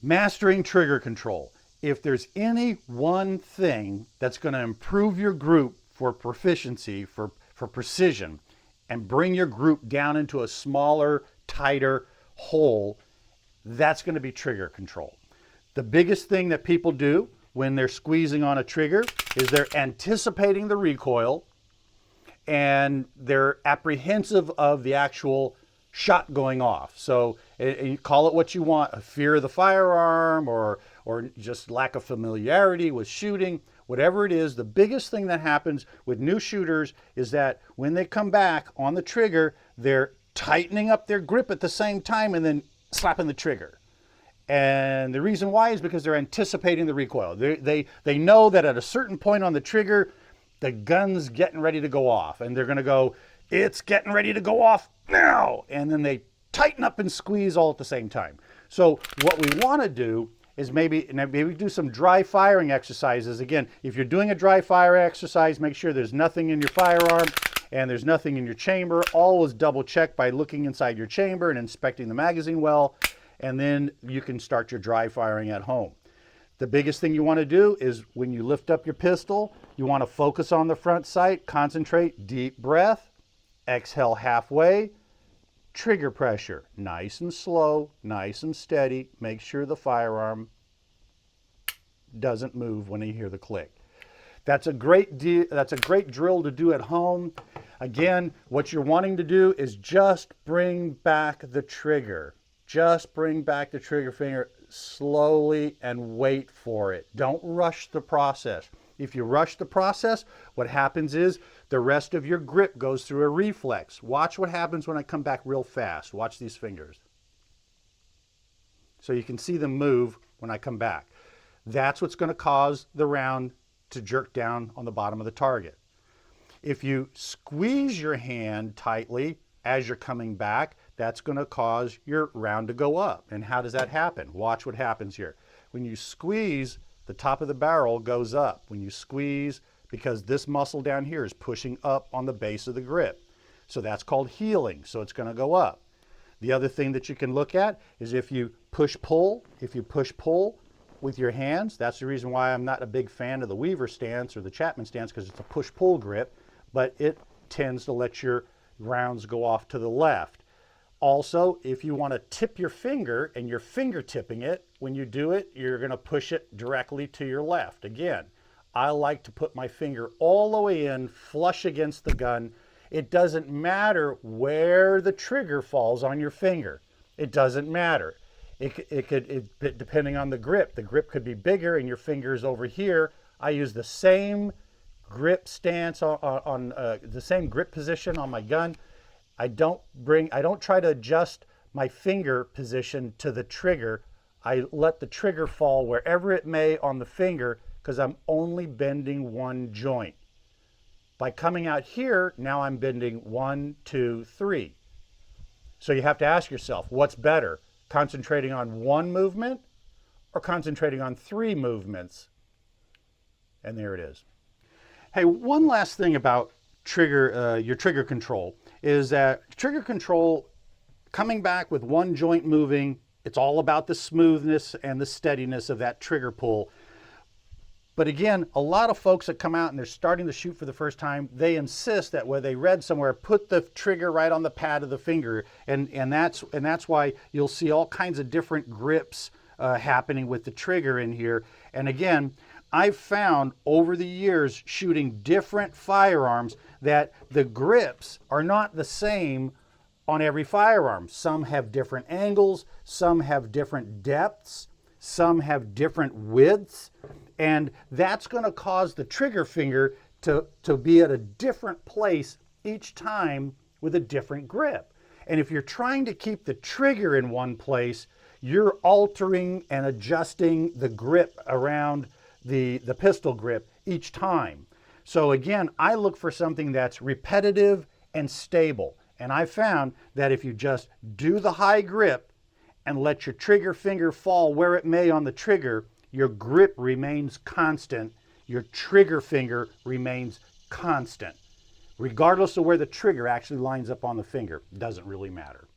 Mastering trigger control. If there's any one thing that's going to improve your group for proficiency, for precision, and bring your group down into a smaller, tighter hole, that's going to be trigger control. The biggest thing that people do when they're squeezing on a trigger is they're anticipating the recoil and they're apprehensive of the actual shot going off. So you call it what you want, a fear of the firearm or just lack of familiarity with shooting, whatever it is. The biggest thing that happens with new shooters is that when they come back on the trigger, they're tightening up their grip at the same time and then slapping the trigger. And the reason why is because they're anticipating the recoil. They know that at a certain point on the trigger, the gun's getting ready to go off, and they're going to go, it's getting ready to go off now. And then they tighten up and squeeze all at the same time. So what we want to do is maybe do some dry firing exercises. Again, if you're doing a dry fire exercise, make sure there's nothing in your firearm and there's nothing in your chamber. Always double check by looking inside your chamber and inspecting the magazine well, and then you can start your dry firing at home. The biggest thing you want to do is when you lift up your pistol, you want to focus on the front sight, concentrate, deep breath, exhale halfway, trigger pressure, nice and slow, nice and steady. Make sure the firearm doesn't move when you hear the click. That's a great drill to do at home. Again, what you're wanting to do is just bring back the trigger. Just bring back the trigger finger slowly and wait for it. Don't rush the process. If you rush the process, what happens is the rest of your grip goes through a reflex. Watch what happens when I come back real fast. Watch these fingers. So you can see them move when I come back. That's what's going to cause the round to jerk down on the bottom of the target. If you squeeze your hand tightly as you're coming back, that's going to cause your round to go up. And how does that happen? Watch what happens here. When you squeeze, the top of the barrel goes up. When you squeeze, because this muscle down here is pushing up on the base of the grip. So that's called healing. So it's going to go up. The other thing that you can look at is if you push-pull with your hands. That's the reason why I'm not a big fan of the Weaver stance or the Chapman stance, because it's a push-pull grip, but it tends to let your rounds go off to the left. Also, if you want to tip your finger and you're finger tipping it, when you do it, you're going to push it directly to your left. Again, I like to put my finger all the way in, flush against the gun. It doesn't matter where the trigger falls on your finger. It doesn't matter. Depending on the grip could be bigger and your finger's over here. I use the same grip stance on the same grip position on my gun. I don't try to adjust my finger position to the trigger. I let the trigger fall wherever it may on the finger because I'm only bending one joint. By coming out here, now I'm bending 1, 2, 3. So you have to ask yourself, what's better? Concentrating on one movement or concentrating on 3 movements? And there it is. Hey, one last thing about your trigger control is that trigger control, coming back with one joint moving, it's all about the smoothness and the steadiness of that trigger pull. But again, a lot of folks that come out and they're starting to shoot for the first time, they insist that where they read somewhere, put the trigger right on the pad of the finger. And that's why you'll see all kinds of different grips happening with the trigger in here. And again, I've found over the years shooting different firearms that the grips are not the same on every firearm. Some have different angles, some have different depths, some have different widths, and that's going to cause the trigger finger to be at a different place each time with a different grip. And if you're trying to keep the trigger in one place, you're altering and adjusting the grip around the pistol grip each time. So again, I look for something that's repetitive and stable. And I found that if you just do the high grip and let your trigger finger fall where it may on the trigger, your grip remains constant, your trigger finger remains constant. Regardless of where the trigger actually lines up on the finger, it doesn't really matter.